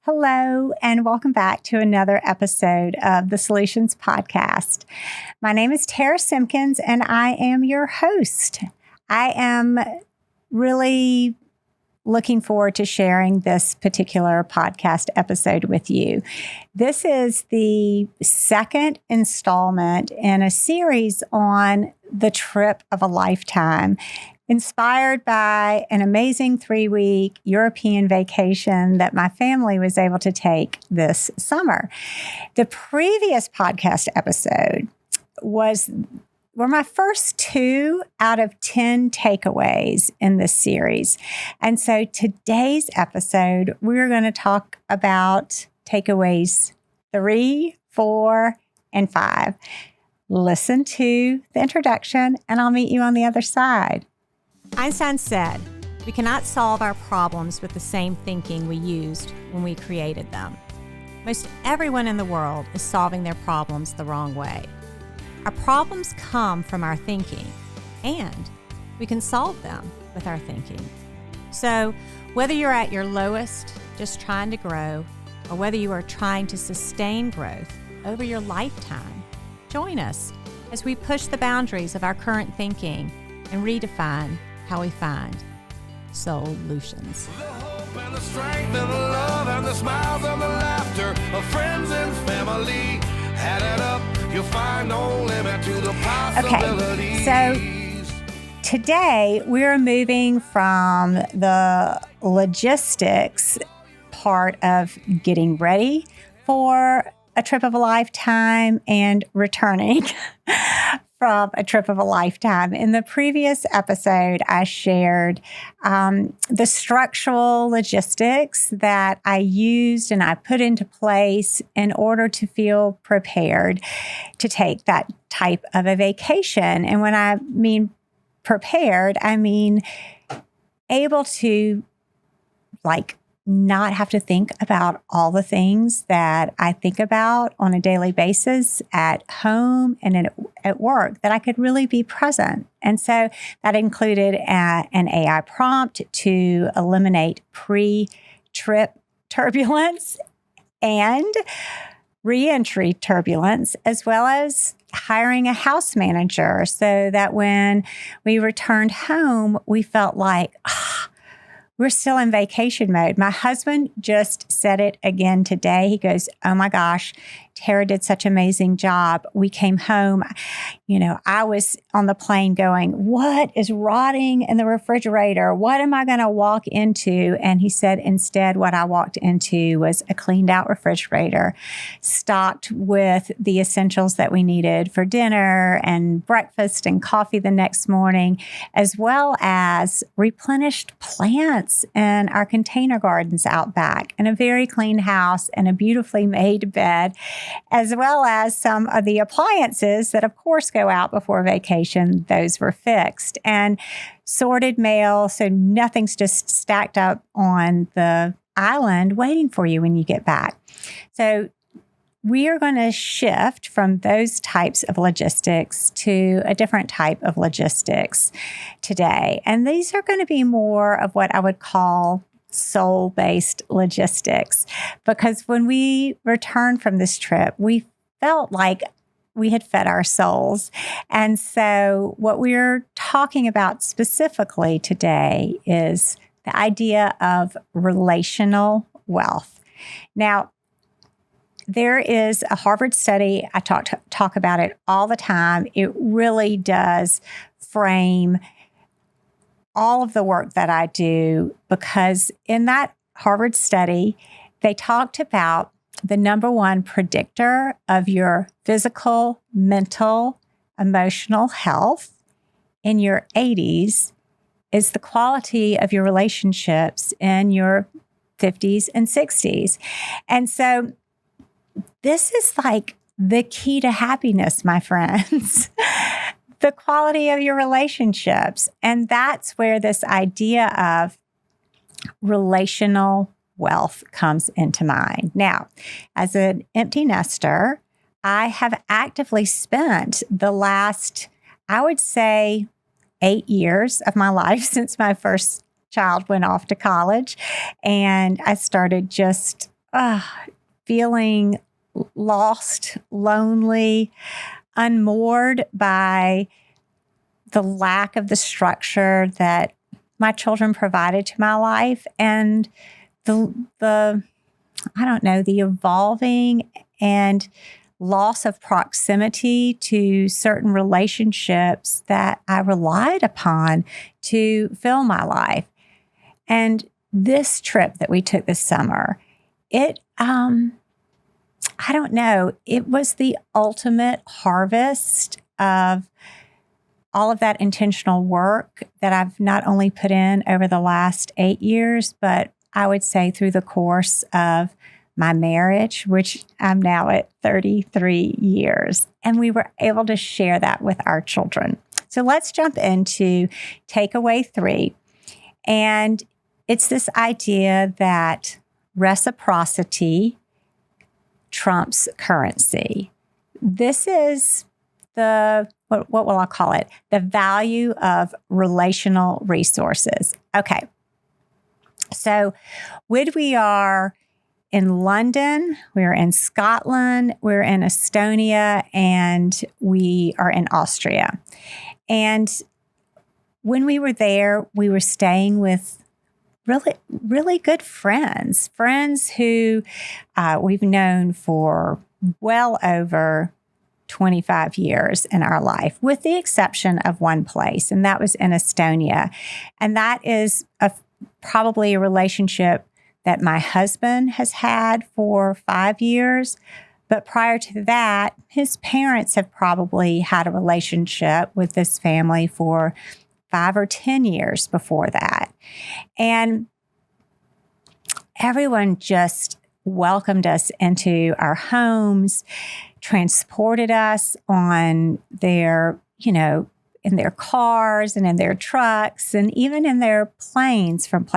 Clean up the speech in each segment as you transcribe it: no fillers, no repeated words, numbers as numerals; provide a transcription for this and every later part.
Hello, and welcome back to another episode of the Soul-u-tions Podcast. My name is Tara Simkins, and I am your host. I am really looking forward to sharing this particular podcast episode with you. This is the second installment in a series on the trip of a lifetime, inspired by an amazing 3-week European vacation that my family was able to take this summer. The previous podcast episode were my first 2 out of 10 takeaways in this series. And so today's episode, we're going to talk about takeaways 3, 4, and 5. Listen to the introduction, and I'll meet you on the other side. Einstein said, "We cannot solve our problems with the same thinking we used when we created them." Most everyone in the world is solving their problems the wrong way. Our problems come from our thinking, and we can solve them with our thinking. So, whether you're at your lowest, just trying to grow, or whether you are trying to sustain growth over your lifetime, join us as we push the boundaries of our current thinking and redefine how we find Soul-u-tions. The hope and the strength and the love and the smiles and the laughter of friends and family. Add it up, you'll find no limit to the possibilities. Okay, so today we're moving from the logistics part of getting ready for a trip of a lifetime and returning from a trip of a lifetime. In the previous episode, I shared the structural logistics that I used and I put into place in order to feel prepared to take that type of a vacation. And when I mean prepared, I mean able to not have to think about all the things that I think about on a daily basis at home and at work, that I could really be present. And so that included an AI prompt to eliminate pre-trip turbulence and re-entry turbulence, as well as hiring a house manager so that when we returned home, we felt like, we're still in vacation mode. My husband just said it again today. He goes, "Oh my gosh, Tara did such an amazing job. We came home. I was on the plane going, what is rotting in the refrigerator? What am I going to walk into?" And he said, instead, what I walked into was a cleaned out refrigerator, stocked with the essentials that we needed for dinner and breakfast and coffee the next morning, as well as replenished plants in our container gardens out back, and a very clean house and a beautifully made bed, as well as some of the appliances that, of course, go out before vacation. Those were fixed, and sorted mail, so nothing's just stacked up on the island waiting for you when you get back. So we are going to shift from those types of logistics to a different type of logistics today. And these are going to be more of what I would call soul-based logistics, because when we returned from this trip, we felt like we had fed our souls. And so what we're talking about specifically today is the idea of relational wealth. Now, there is a Harvard study. I talk about it all the time. It really does frame all of the work that I do, because in that Harvard study, they talked about the number one predictor of your physical, mental, emotional health in your 80s is the quality of your relationships in your 50s and 60s. And so this is like the key to happiness, my friends. The quality of your relationships. And that's where this idea of relational wealth comes into mind. Now, as an empty nester, I have actively spent the last, I would say, 8 years of my life since my first child went off to college. And I started just feeling lost, lonely, unmoored by the lack of the structure that my children provided to my life, and the evolving and loss of proximity to certain relationships that I relied upon to fill my life. And this trip that we took this summer, it was the ultimate harvest of all of that intentional work that I've not only put in over the last 8 years, but I would say through the course of my marriage, which I'm now at 33 years. And we were able to share that with our children. So let's jump into takeaway 3. And it's this idea that reciprocity trumps currency. This is what will I call it? The value of relational resources. Okay. So when we are in London, we're in Scotland, we're in Estonia, and we are in Austria. And when we were there, we were staying with really, really good friends who we've known for well over 25 years in our life, with the exception of one place, and that was in Estonia. And that is probably a relationship that my husband has had for 5 years. But prior to that, his parents have probably had a relationship with this family for 5 or 10 years before that. And everyone just welcomed us into our homes, transported us on their, in their cars and in their trucks and even in their planes from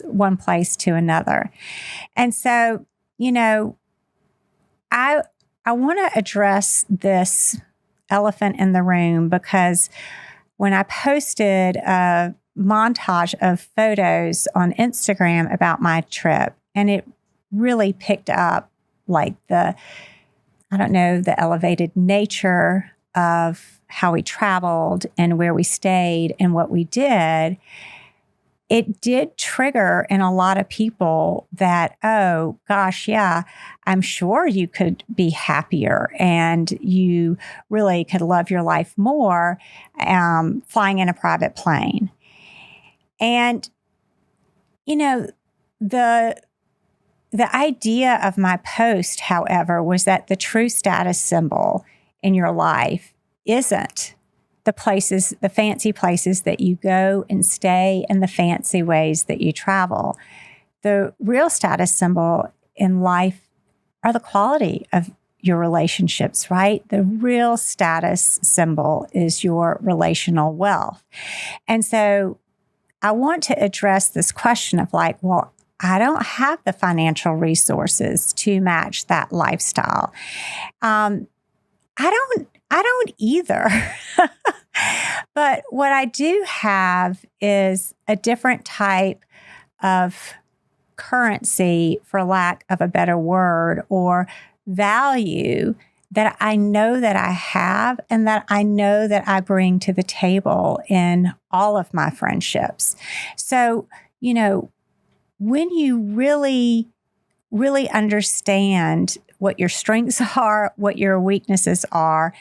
one place to another. And so, I want to address this elephant in the room, because when I posted a montage of photos on Instagram about my trip, and it really picked up like the elevated nature of how we traveled and where we stayed and what we did, it did trigger in a lot of people that, oh gosh, yeah, I'm sure you could be happier and you really could love your life more flying in a private plane. And, the idea of my post, however, was that the true status symbol in your life isn't the fancy places that you go and stay and the fancy ways that you travel. The real status symbol in life are the quality of your relationships, right? The real status symbol is your relational wealth. And so I want to address this question of I don't have the financial resources to match that lifestyle. I don't either. But what I do have is a different type of currency, for lack of a better word, or value that I know that I have and that I know that I bring to the table in all of my friendships. So, when you really, really understand what your strengths are, what your weaknesses are,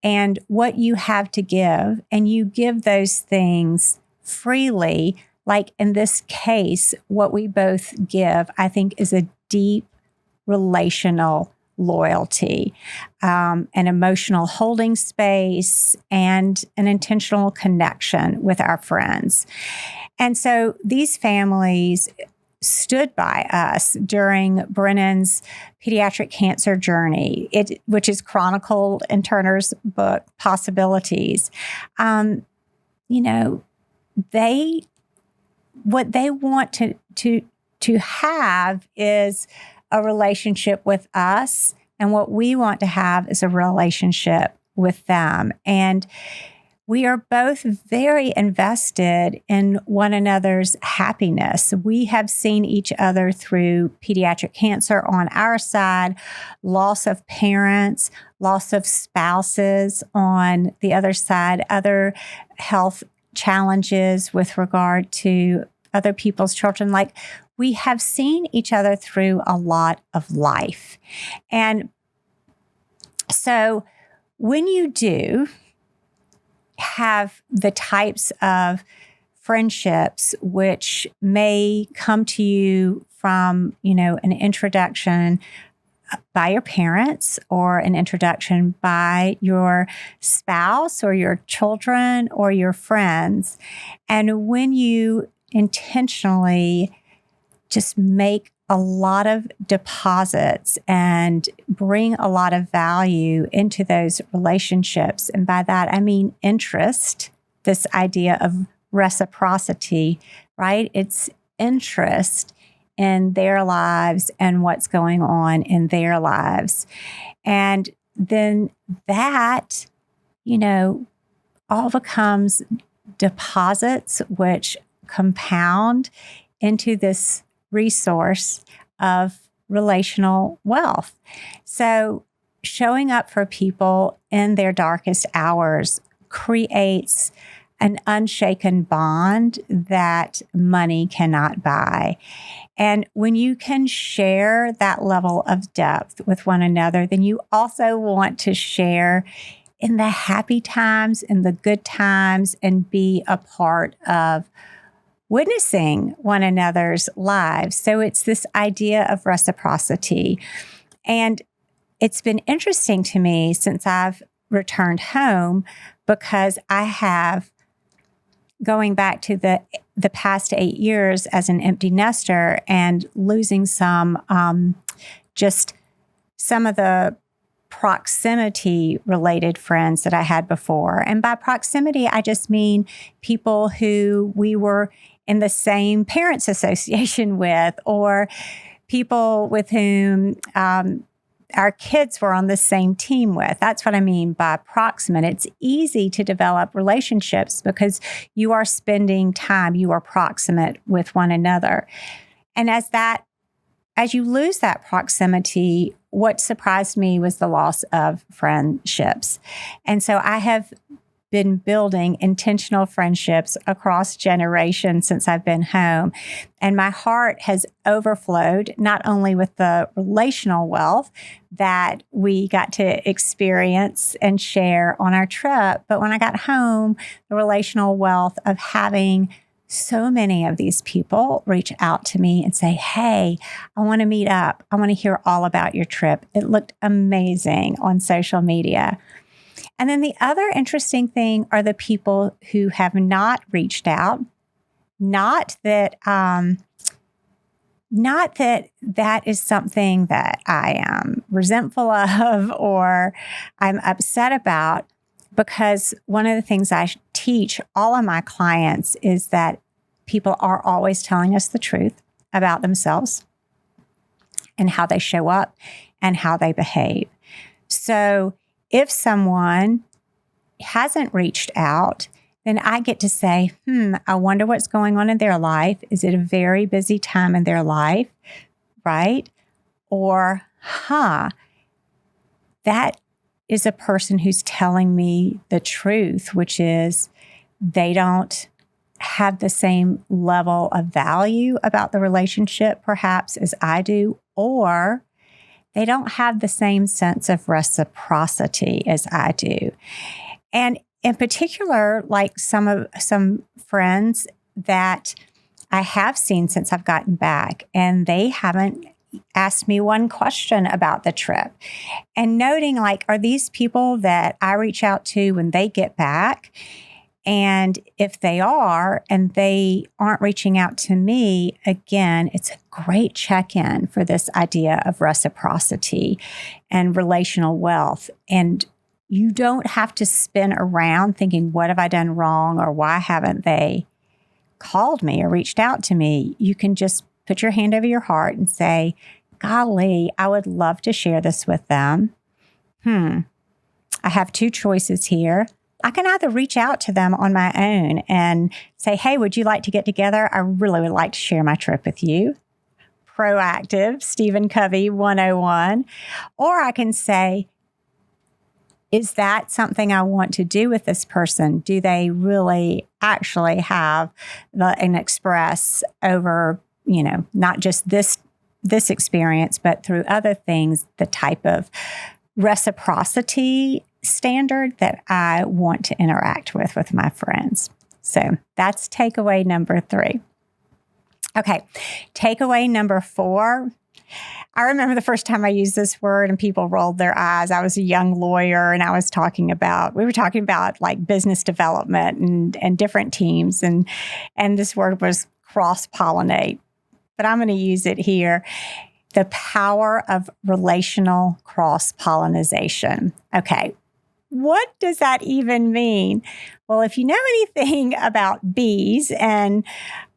and what you have to give, and you give those things freely, like in this case, what we both give, I think, is a deep relational loyalty, an emotional holding space, and an intentional connection with our friends. And so these families stood by us during Brennan's pediatric cancer journey, which is chronicled in Turner's book, Possibilities. What they want to have is a relationship with us, and what we want to have is a relationship with them. And we are both very invested in one another's happiness. We have seen each other through pediatric cancer on our side, loss of parents, loss of spouses on the other side, other health challenges with regard to other people's children. Like, we have seen each other through a lot of life. And so when you do have the types of friendships which may come to you from, an introduction by your parents or an introduction by your spouse or your children or your friends, and when you intentionally just make a lot of deposits and bring a lot of value into those relationships. And by that, I mean interest, this idea of reciprocity, right? It's interest in their lives and what's going on in their lives. And then that, all becomes deposits which compound into this resource of relational wealth. So showing up for people in their darkest hours creates an unshaken bond that money cannot buy. And when you can share that level of depth with one another, then you also want to share in the happy times, in the good times, and be a part of witnessing one another's lives. So it's this idea of reciprocity. And it's been interesting to me since I've returned home, because I have, going back to the past 8 years as an empty nester and losing just some of the proximity related friends that I had before. And by proximity, I just mean people who we were in the same parents association with, or people with whom our kids were on the same team with. That's what I mean by proximate. It's easy to develop relationships because you are spending time, you are proximate with one another. And as you lose that proximity, what surprised me was the loss of friendships. And so I have been building intentional friendships across generations since I've been home. And my heart has overflowed, not only with the relational wealth that we got to experience and share on our trip, but when I got home, the relational wealth of having so many of these people reach out to me and say, hey, I want to meet up. I want to hear all about your trip. It looked amazing on social media. And then the other interesting thing are the people who have not reached out. Not that that is something that I am resentful of or I'm upset about, because one of the things I teach all of my clients is that people are always telling us the truth about themselves and how they show up and how they behave. So if someone hasn't reached out, then I get to say, I wonder what's going on in their life. Is it a very busy time in their life, right? Or, that is a person who's telling me the truth, which is they don't have the same level of value about the relationship, perhaps, as I do, or they don't have the same sense of reciprocity as I do. And in particular, like some friends that I have seen since I've gotten back, and they haven't asked me one question about the trip. And noting, like, are these people that I reach out to when they get back? And if they are, and they aren't reaching out to me, again, it's a great check-in for this idea of reciprocity and relational wealth. And you don't have to spin around thinking, what have I done wrong, or why haven't they called me or reached out to me? You can just put your hand over your heart and say, golly, I would love to share this with them. I have two choices here. I can either reach out to them on my own and say, hey, would you like to get together? I really would like to share my trip with you. Proactive, Stephen Covey 101. Or I can say, is that something I want to do with this person? Do they really actually have an express over, not just this experience, but through other things, the type of reciprocity standard that I want to interact with my friends. So that's takeaway number 3. Okay, takeaway number 4. I remember the first time I used this word and people rolled their eyes. I was a young lawyer and we were talking about like business development and different teams. And this word was cross-pollinate, but I'm going to use it here. The power of relational cross-pollination. Okay. What does that even mean? Well, if you know anything about bees and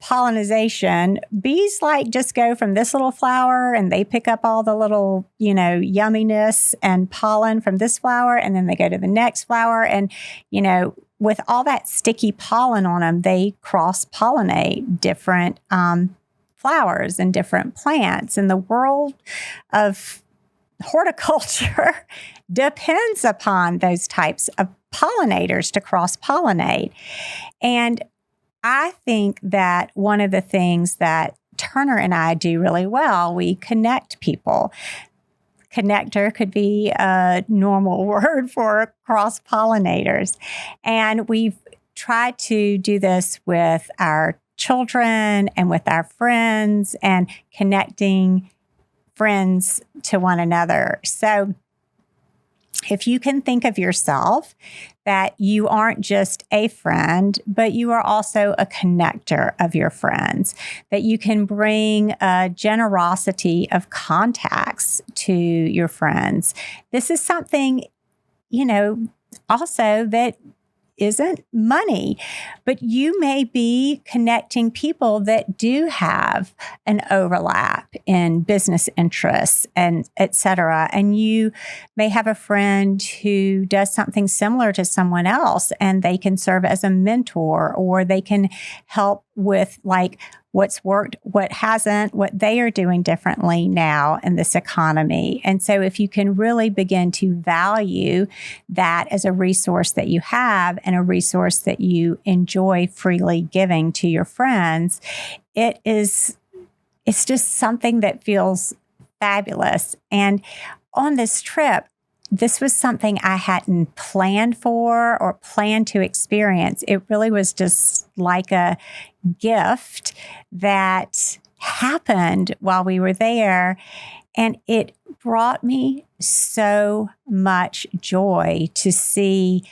pollination, bees just go from this little flower and they pick up all the little, yumminess and pollen from this flower, and then they go to the next flower. And, with all that sticky pollen on them, they cross-pollinate different flowers and different plants. And the world of horticulture depends upon those types of pollinators to cross-pollinate. And I think that one of the things that Turner and I do really well, we connect people. Connector could be a normal word for cross-pollinators. And we've tried to do this with our children and with our friends and connecting friends to one another. So if you can think of yourself that you aren't just a friend, but you are also a connector of your friends, that you can bring a generosity of contacts to your friends. This is something, also that isn't money, but you may be connecting people that do have an overlap in business interests and et cetera. And you may have a friend who does something similar to someone else and they can serve as a mentor, or they can help with what's worked, what hasn't, what they are doing differently now in this economy. And so if you can really begin to value that as a resource that you have and a resource that you enjoy freely giving to your friends, it's just something that feels fabulous. And on this trip, this was something I hadn't planned for or planned to experience. It really was just like a gift that happened while we were there. And it brought me so much joy to see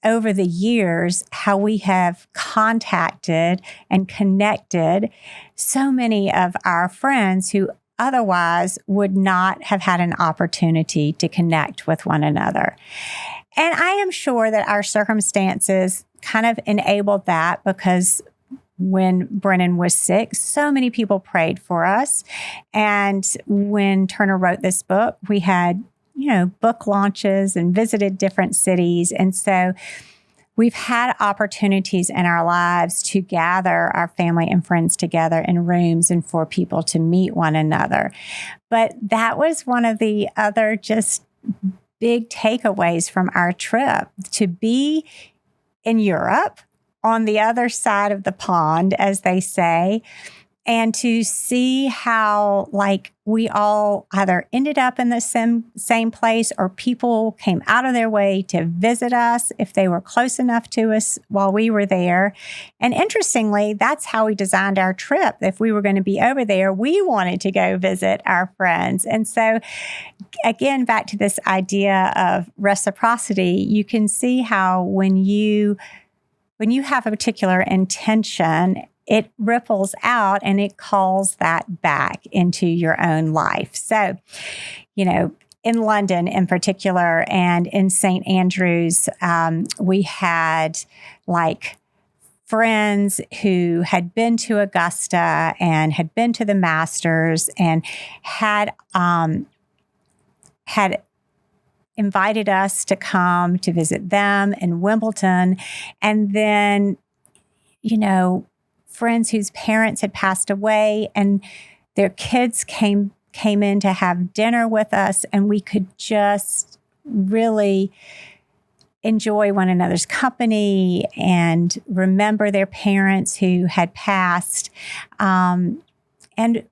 over the years how we have contacted and connected so many of our friends who otherwise would not have had an opportunity to connect with one another. And I am sure that our circumstances kind of enabled that, because when Brennan was sick, so many people prayed for us. And when Turner wrote this book, we had, book launches and visited different cities. And so we've had opportunities in our lives to gather our family and friends together in rooms and for people to meet one another. But that was one of the other just big takeaways from our trip, to be in Europe on the other side of the pond, as they say, and to see how we all either ended up in the same place, or people came out of their way to visit us if they were close enough to us while we were there. And interestingly, that's how we designed our trip. If we were going to be over there, we wanted to go visit our friends. And so again, back to this idea of reciprocity, you can see how when you have a particular intention, it ripples out and it calls that back into your own life. So, in London in particular and in St. Andrews, we had friends who had been to Augusta and had been to the Masters and had invited us to come to visit them in Wimbledon. And then, friends whose parents had passed away and their kids came in to have dinner with us, and we could just really enjoy one another's company and remember their parents who had passed. And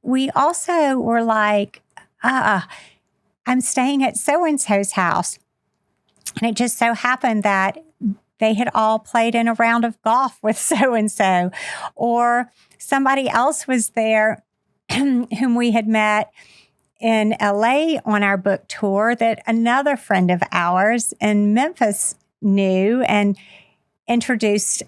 we also were like, I'm staying at so-and-so's house. And it just so happened that they had all played in a round of golf with so-and-so, or somebody else was there whom we had met in LA on our book tour that another friend of ours in Memphis knew and introduced,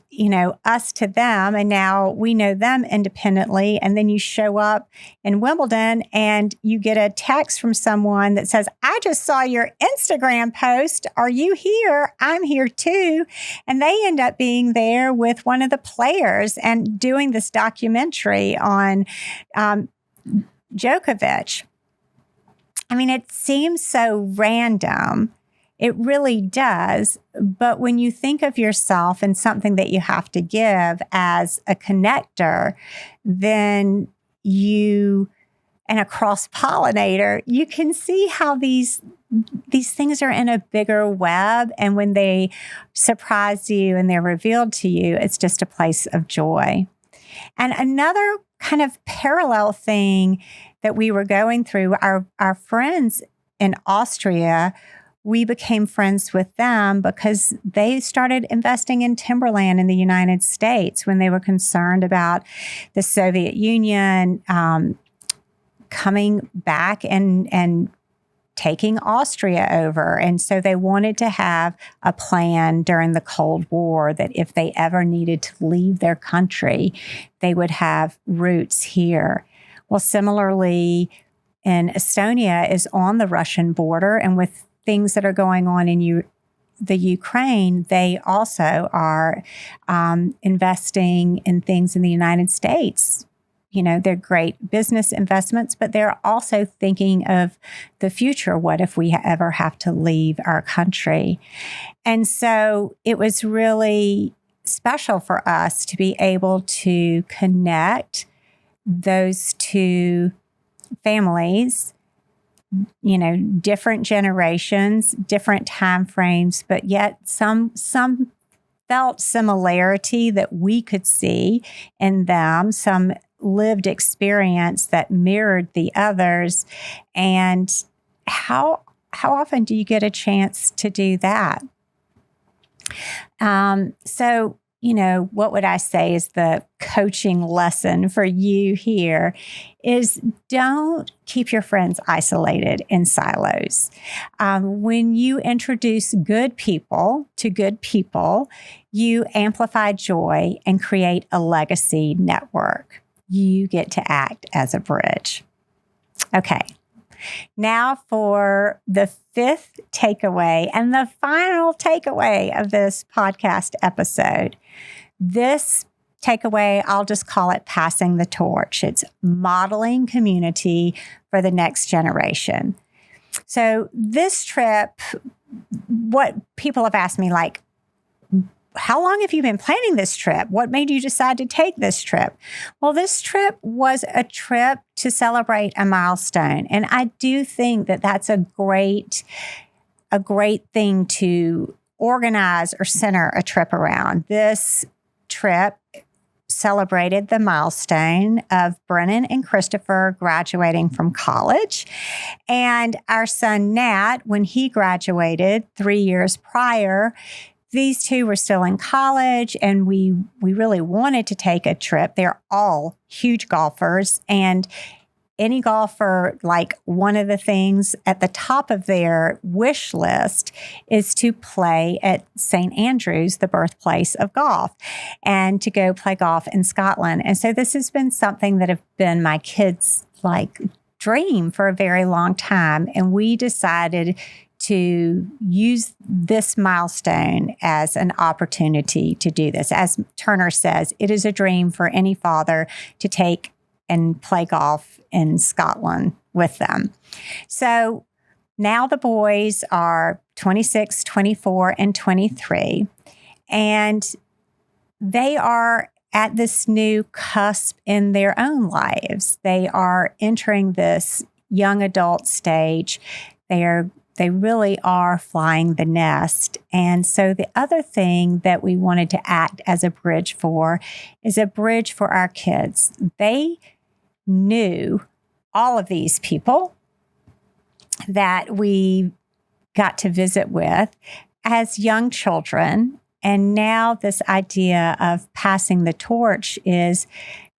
us to them. And now we know them independently. And then you show up in Wimbledon and you get a text from someone that says, I just saw your Instagram post. Are you here? I'm here too. And they end up being there with one of the players and doing this documentary on Djokovic. I mean, it seems so random. It really does. But when you think of yourself and something that you have to give as a connector, then and a cross-pollinator, you can see how these things are in a bigger web. And when they surprise you and they're revealed to you, it's just a place of joy. And another kind of parallel thing that we were going through, our friends in Austria, we became friends with them because they started investing in timberland in the United States when they were concerned about the Soviet Union coming back and taking Austria over. And so they wanted to have a plan during the Cold War that if they ever needed to leave their country, they would have roots here. Well, similarly, in Estonia is on the Russian border, and with things that are going on in the Ukraine, they also are investing in things in the United States. They're great business investments, but they're also thinking of the future. What if we ever have to leave our country? And so it was really special for us to be able to connect those two families, different generations, different time frames, but yet some felt similarity that we could see in them, some lived experience that mirrored the others. And how often do you get a chance to do that? So, what would I say is the coaching lesson for you here is don't keep your friends isolated in silos. When you introduce good people to good people, you amplify joy and create a legacy network. You get to act as a bridge. Okay. Now for the fifth takeaway and the final takeaway of this podcast episode. This takeaway, I'll just call it passing the torch. It's modeling community for the next generation. So this trip, what people have asked me, like, how long have you been planning this trip? What made you decide to take this trip? Well, this trip was a trip to celebrate a milestone. And I do think that that's a great thing to organize or center a trip around. This trip celebrated the milestone of Brennan and Christopher graduating from college. And our son, Nat, when he graduated 3 years prior, these two were still in college, and we really wanted to take a trip. They're all huge golfers, and any golfer, like, one of the things at the top of their wish list is to play at St. Andrews, the birthplace of golf, and to go play golf in Scotland. And so this has been something that have been my kids' dream for a very long time. And we decided to use this milestone as an opportunity to do this. As Turner says, it is a dream for any father to take and play golf in Scotland with them. So now the boys are 26, 24, and 23. And they are at this new cusp in their own lives. They are entering this young adult stage. They really are flying the nest. And so the other thing that we wanted to act as a bridge for is a bridge for our kids. They knew all of these people that we got to visit with as young children. And now this idea of passing the torch is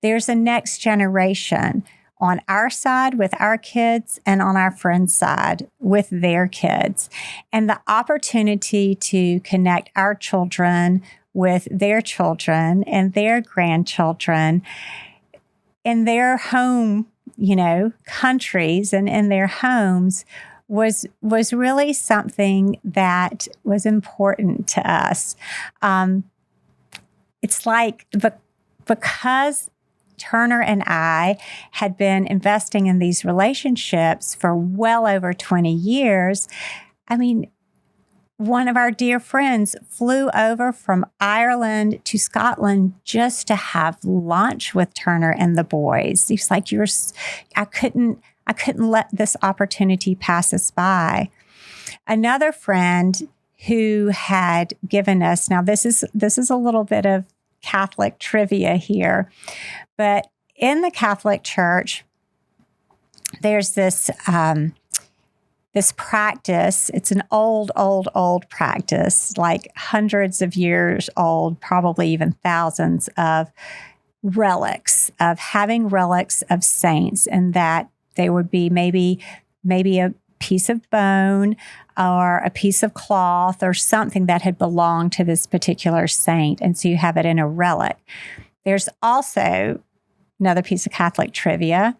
there's a next generation on our side with our kids and on our friends' side with their kids. And the opportunity to connect our children with their children and their grandchildren in their home, countries and in their homes was really something that was important to us. It's like because Turner and I had been investing in these relationships for well over 20 years. I mean, one of our dear friends flew over from Ireland to Scotland just to have lunch with Turner and the boys. He's like, I couldn't let this opportunity pass us by. Another friend who had given us, now this is a little bit of Catholic trivia here, but in the Catholic Church, there's this practice. It's an old practice, like hundreds of years old, probably even thousands of relics, of having relics of saints, and that they would be maybe a piece of bone or a piece of cloth or something that had belonged to this particular saint. And so you have it in a relic. There's also another piece of Catholic trivia,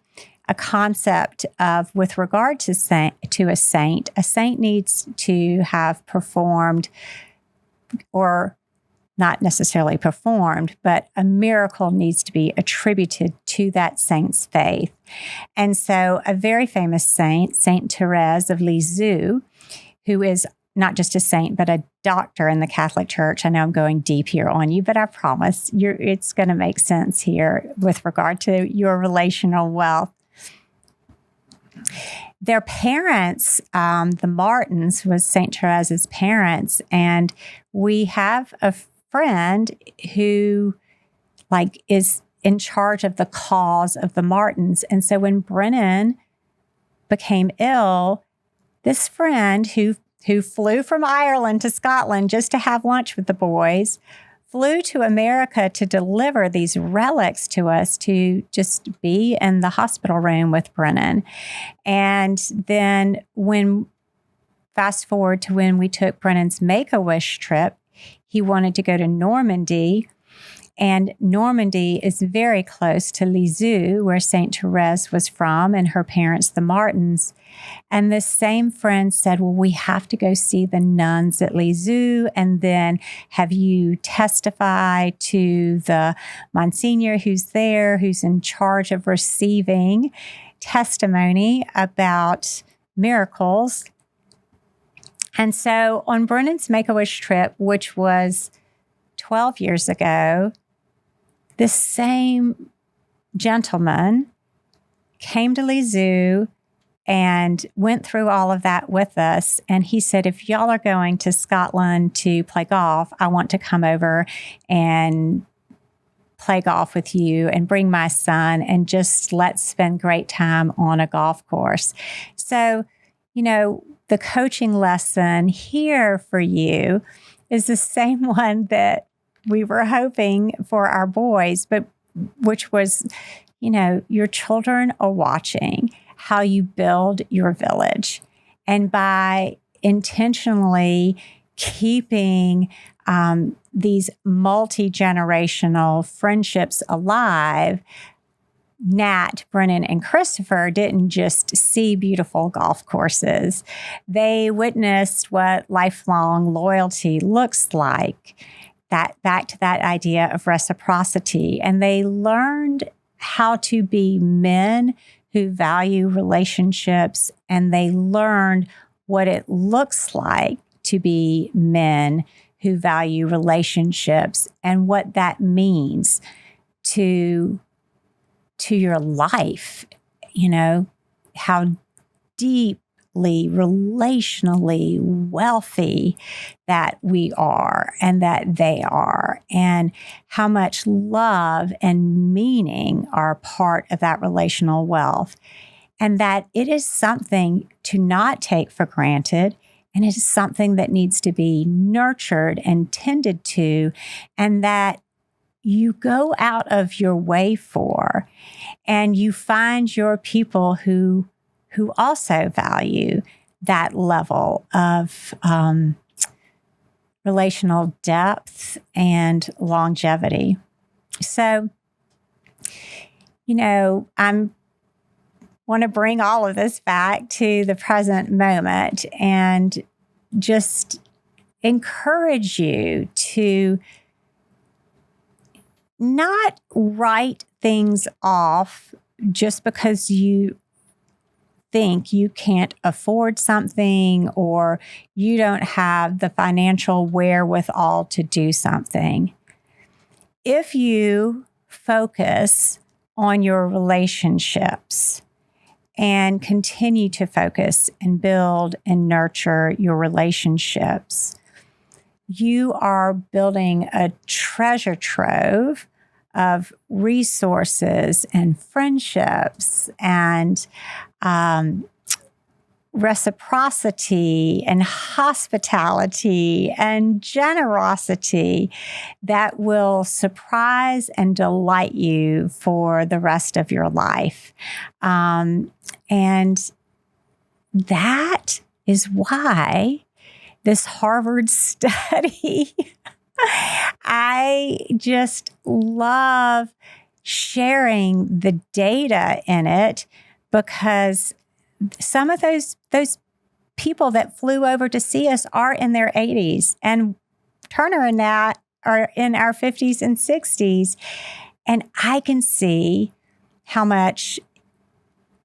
a concept of, with regard to a saint needs to have performed, or not necessarily performed, but a miracle needs to be attributed to that saint's faith. And so a very famous saint, Saint Therese of Lisieux, who is not just a saint, but a doctor in the Catholic Church. I know I'm going deep here on you, but I promise it's going to make sense here with regard to your relational wealth. Their parents, the Martins, was Saint Therese's parents, and we have a friend who is in charge of the cause of the Martins. And so when Brennan became ill, this friend who flew from Ireland to Scotland just to have lunch with the boys, flew to America to deliver these relics to us to just be in the hospital room with Brennan. And then fast forward to when we took Brennan's Make-A-Wish trip, he wanted to go to Normandy. And Normandy is very close to Lisieux, where Saint Therese was from, and her parents, the Martins. And this same friend said, well, we have to go see the nuns at Lisieux and then have you testify to the Monsignor who's there, who's in charge of receiving testimony about miracles. And so on Brennan's Make-A-Wish trip, which was 12 years ago, this same gentleman came to Lisieux and went through all of that with us. And he said, if y'all are going to Scotland to play golf, I want to come over and play golf with you and bring my son and just let's spend great time on a golf course. So, the coaching lesson here for you is the same one that we were hoping for our boys, but which was, your children are watching how you build your village. And by intentionally keeping these multi-generational friendships alive, Nat, Brennan, and Christopher didn't just see beautiful golf courses. They witnessed what lifelong loyalty looks like. Back to that idea of reciprocity. And they learned how to be men who value relationships, and they learned what it looks like to be men who value relationships and what that means to your life, how deeply relationally wealthy that we are and that they are, and how much love and meaning are part of that relational wealth, and that it is something to not take for granted. And it is something that needs to be nurtured and tended to, and that you go out of your way for, and you find your people who also value that level of relational depth and longevity. So, I want to bring all of this back to the present moment and just encourage you to not write things off just because you think you can't afford something or you don't have the financial wherewithal to do something. If you focus on your relationships and continue to focus and build and nurture your relationships, you are building a treasure trove of resources and friendships and reciprocity and hospitality and generosity that will surprise and delight you for the rest of your life. And that is why this Harvard study, I just love sharing the data in it, because some of those people that flew over to see us are in their 80s, and Turner and Nat are in our 50s and 60s. And I can see how much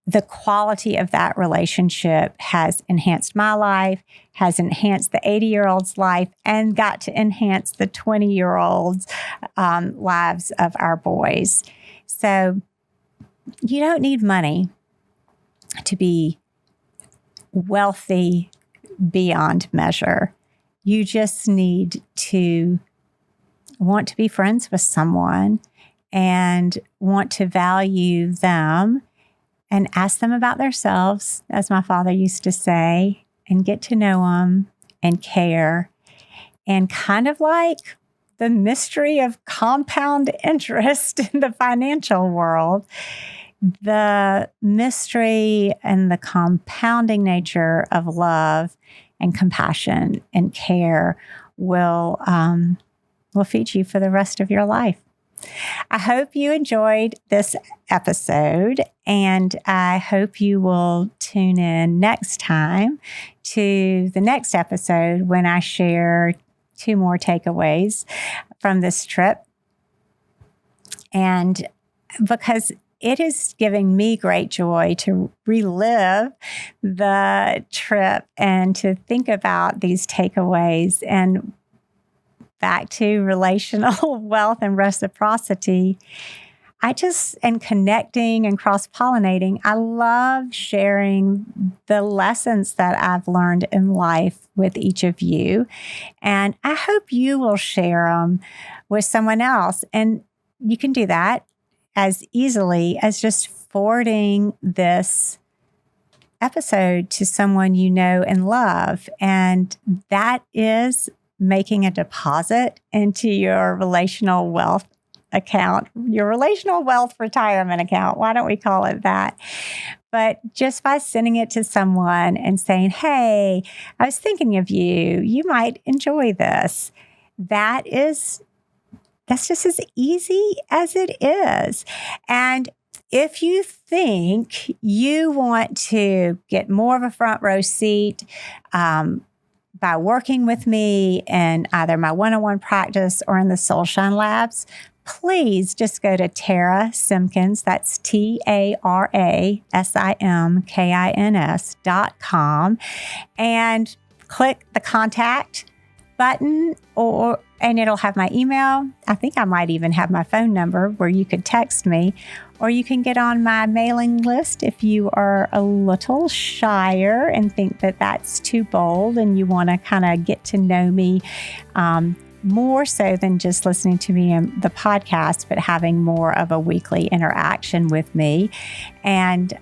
the quality of that relationship has enhanced my life, has enhanced the 80-year-old's life, and got to enhance the 20-year-olds' lives of our boys. So you don't need money to be wealthy beyond measure. You just need to want to be friends with someone and want to value them and ask them about themselves, as my father used to say, and get to know them and care. And kind of like the mystery of compound interest in the financial world, the mystery and the compounding nature of love and compassion and care will feed you for the rest of your life. I hope you enjoyed this episode, and I hope you will tune in next time to the next episode when I share 2 more takeaways from this trip. And because it is giving me great joy to relive the trip and to think about these takeaways and back to relational wealth and reciprocity. And connecting and cross-pollinating. I love sharing the lessons that I've learned in life with each of you. And I hope you will share them with someone else. And you can do that as easily as just forwarding this episode to someone you know and love. And that is making a deposit into your relational wealth account, your relational wealth retirement account. Why don't we call it that? But just by sending it to someone and saying, hey, I was thinking of you, you might enjoy this. That's just as easy as it is. And if you think you want to get more of a front row seat, by working with me in either my one-on-one practice or in the Soul-u-tions Labs, please just go to Tara Simkins, that's TaraSimkins.com, and click the contact button and it'll have my email. I think I might even have my phone number where you could text me, or you can get on my mailing list if you are a little shyer and think that that's too bold and you want to kind of get to know me more so than just listening to me in the podcast, but having more of a weekly interaction with me, and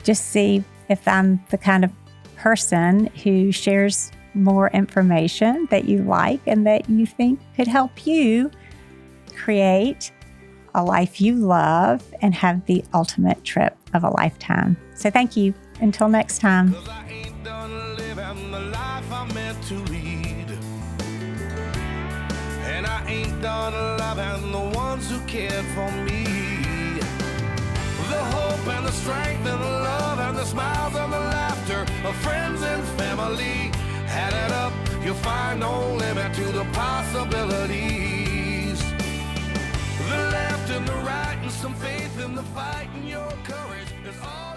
just see if I'm the kind of person who shares more information that you like and that you think could help you create a life you love and have the ultimate trip of a lifetime. So thank you. Until next time. 'Cause I ain't done living the life I'm meant to lead. And I ain't done loving the ones who cared for me. The hope and the strength and the love and the smiles and the laughter of friends and family. Add it up, you'll find no limit to the possibilities. The left and the right and some faith in the fight, and your courage is all